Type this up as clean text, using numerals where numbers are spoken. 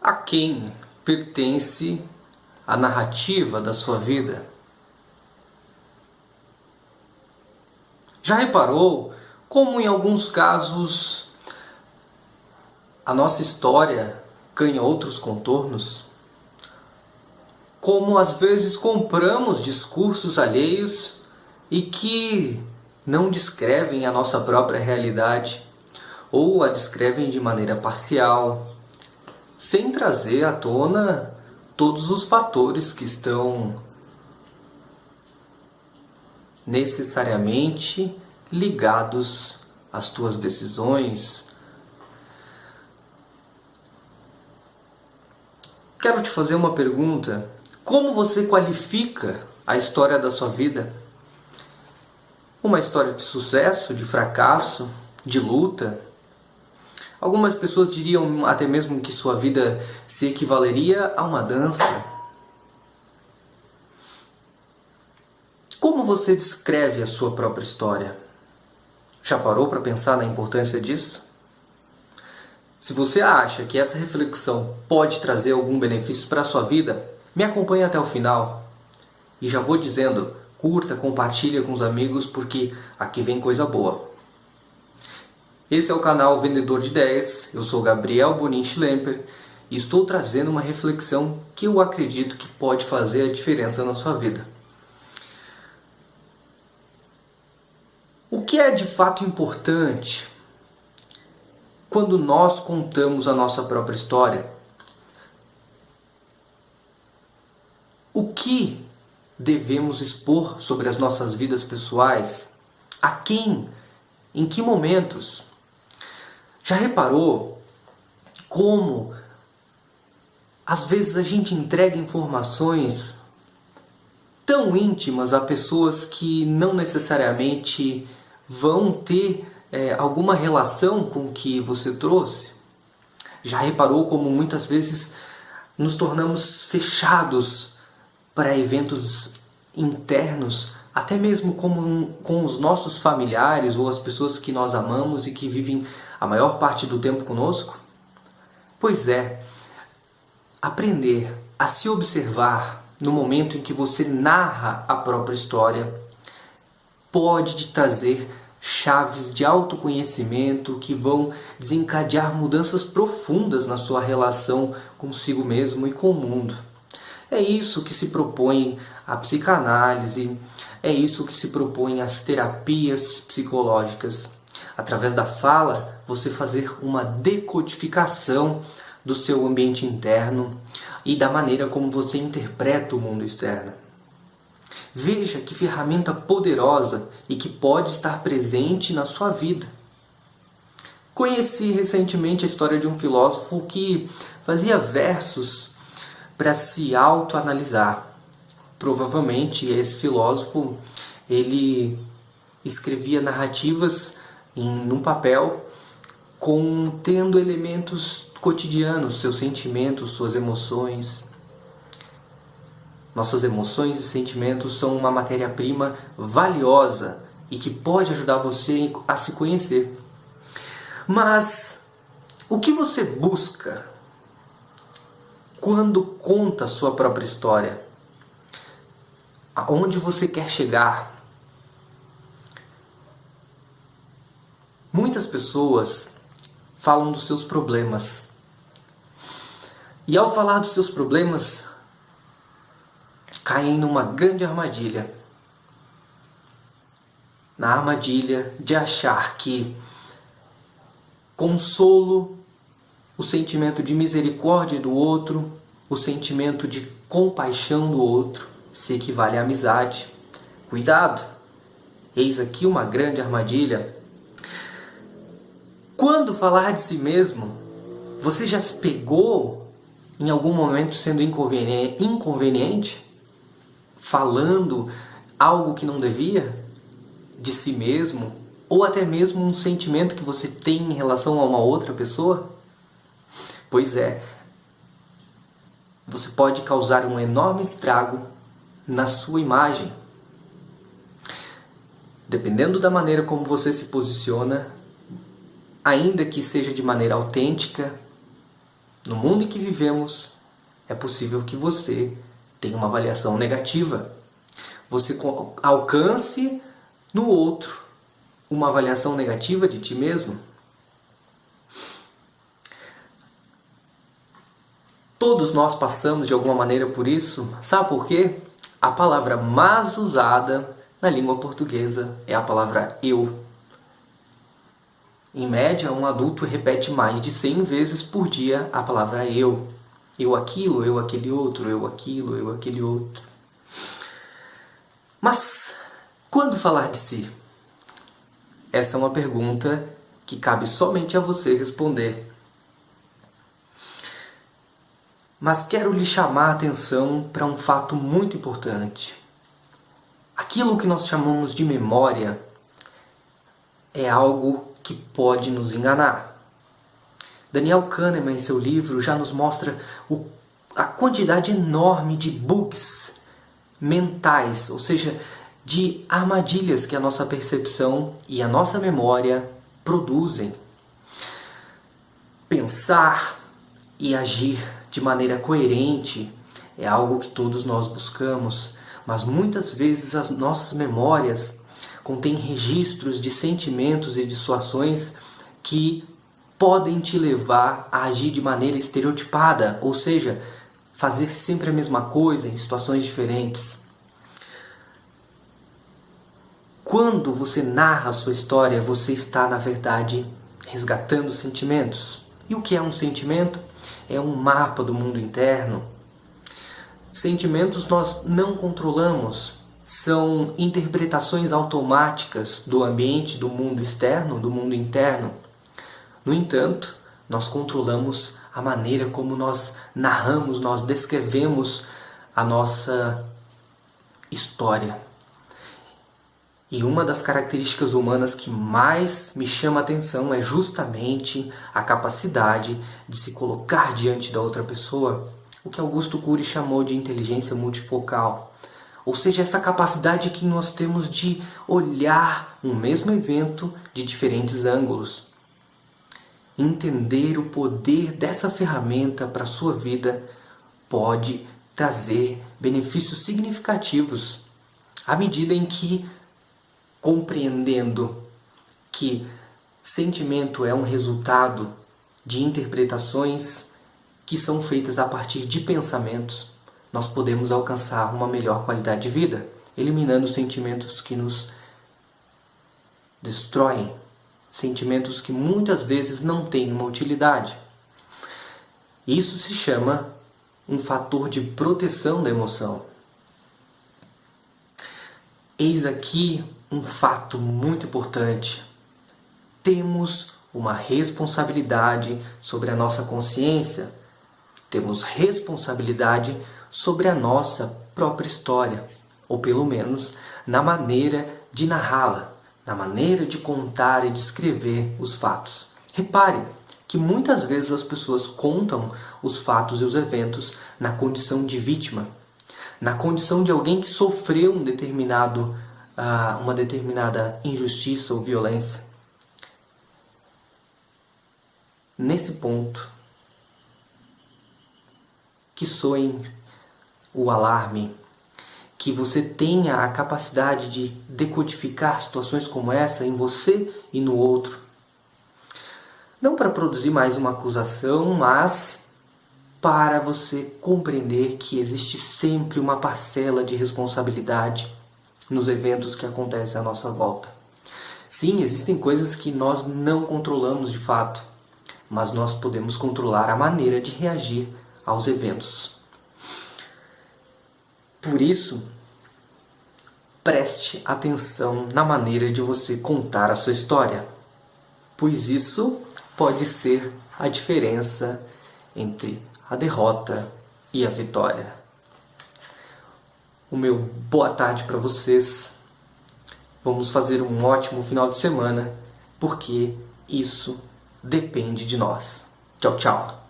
A quem pertence a narrativa da sua vida? Já reparou como em alguns casos a nossa história ganha outros contornos? Como às vezes compramos discursos alheios e que não descrevem a nossa própria realidade ou a descrevem de maneira parcial, sem trazer à tona todos os fatores que estão necessariamente ligados às tuas decisões. Quero te fazer uma pergunta. Como você qualifica a história da sua vida? Uma história de sucesso, de fracasso, de luta? Algumas pessoas diriam até mesmo que sua vida se equivaleria a uma dança. Como você descreve a sua própria história? Já parou para pensar na importância disso? Se você acha que essa reflexão pode trazer algum benefício para a sua vida, me acompanhe até o final. E já vou dizendo, curta, compartilha com os amigos, porque aqui vem coisa boa. Esse é o canal Vendedor de Ideias, eu sou Gabriel Bonin Schlemper e estou trazendo uma reflexão que eu acredito que pode fazer a diferença na sua vida. O que é de fato importante quando nós contamos a nossa própria história? O que devemos expor sobre as nossas vidas pessoais? A quem? Em que momentos? Já reparou como às vezes a gente entrega informações tão íntimas a pessoas que não necessariamente vão ter alguma relação com o que você trouxe? Já reparou como muitas vezes nos tornamos fechados para eventos internos, até mesmo com os nossos familiares ou as pessoas que nós amamos e que vivem a maior parte do tempo conosco? Pois é, aprender a se observar no momento em que você narra a própria história pode te trazer chaves de autoconhecimento que vão desencadear mudanças profundas na sua relação consigo mesmo e com o mundo. É isso que se propõe a psicanálise, é isso que se propõe as terapias psicológicas. Através da fala, você fazer uma decodificação do seu ambiente interno e da maneira como você interpreta o mundo externo. Veja que ferramenta poderosa e que pode estar presente na sua vida. Conheci recentemente a história de um filósofo que fazia versos para se autoanalisar. Provavelmente esse filósofo ele escrevia narrativas num papel contendo elementos cotidianos, seus sentimentos, suas emoções. Nossas emoções e sentimentos são uma matéria-prima valiosa e que pode ajudar você a se conhecer. Mas o que você busca quando conta a sua própria história? Aonde você quer chegar? Muitas pessoas falam dos seus problemas. E ao falar dos seus problemas, caem numa grande armadilha. Na armadilha de achar que consolo, o sentimento de misericórdia do outro, o sentimento de compaixão do outro, se equivale à amizade. Cuidado! Eis aqui uma grande armadilha. Quando falar de si mesmo, você já se pegou em algum momento sendo inconveniente? Falando algo que não devia de si mesmo? Ou até mesmo um sentimento que você tem em relação a uma outra pessoa? Pois é, você pode causar um enorme estrago na sua imagem. Dependendo da maneira como você se posiciona, ainda que seja de maneira autêntica, No mundo em que vivemos, é possível que você tenha uma avaliação negativa. Você alcance no outro uma avaliação negativa de ti mesmo. Todos nós passamos de alguma maneira por isso. Sabe por quê? A palavra mais usada na língua portuguesa é a palavra eu. Em média, um adulto repete mais de 100 vezes por dia a palavra eu. Eu aquilo, eu aquele outro, eu aquilo, eu aquele outro. Mas, quando falar de si? Essa é uma pergunta que cabe somente a você responder. Mas quero lhe chamar a atenção para um fato muito importante. Aquilo que nós chamamos de memória é algo que pode nos enganar. Daniel Kahneman, em seu livro, já nos mostra a quantidade enorme de bugs mentais, ou seja, de armadilhas que a nossa percepção e a nossa memória produzem. Pensar e agir de maneira coerente é algo que todos nós buscamos, mas muitas vezes as nossas memórias contêm registros de sentimentos e de situações que podem te levar a agir de maneira estereotipada, ou seja, fazer sempre a mesma coisa em situações diferentes. Quando você narra a sua história, você está, na verdade, resgatando sentimentos. E o que é um sentimento? É um mapa do mundo interno. Sentimentos nós não controlamos. São interpretações automáticas do ambiente, do mundo externo, do mundo interno. No entanto, nós controlamos a maneira como nós narramos, nós descrevemos a nossa história. E uma das características humanas que mais me chama a atenção é justamente a capacidade de se colocar diante da outra pessoa, o que Augusto Cury chamou de inteligência multifocal. Ou seja, essa capacidade que nós temos de olhar um mesmo evento de diferentes ângulos. Entender o poder dessa ferramenta para a sua vida pode trazer benefícios significativos à medida em que, compreendendo que sentimento é um resultado de interpretações que são feitas a partir de pensamentos, nós podemos alcançar uma melhor qualidade de vida, eliminando sentimentos que nos destroem, sentimentos que muitas vezes não têm uma utilidade. Isso se chama um fator de proteção da emoção. Eis aqui um fato muito importante. Temos uma responsabilidade sobre a nossa consciência, temos responsabilidade sobre a nossa própria história, ou pelo menos na maneira de narrá-la, na maneira de contar e descrever os fatos. Repare que muitas vezes as pessoas contam os fatos e os eventos na condição de vítima, na condição de alguém que sofreu uma determinada injustiça ou violência. Nesse ponto, que soe o alarme, que você tenha a capacidade de decodificar situações como essa em você e no outro. Não para produzir mais uma acusação, mas para você compreender que existe sempre uma parcela de responsabilidade nos eventos que acontecem à nossa volta. Sim, existem coisas que nós não controlamos de fato, mas nós podemos controlar a maneira de reagir aos eventos. Por isso, preste atenção na maneira de você contar a sua história, pois isso pode ser a diferença entre a derrota e a vitória. O meu boa tarde para vocês. Vamos fazer um ótimo final de semana, porque isso depende de nós. Tchau, tchau.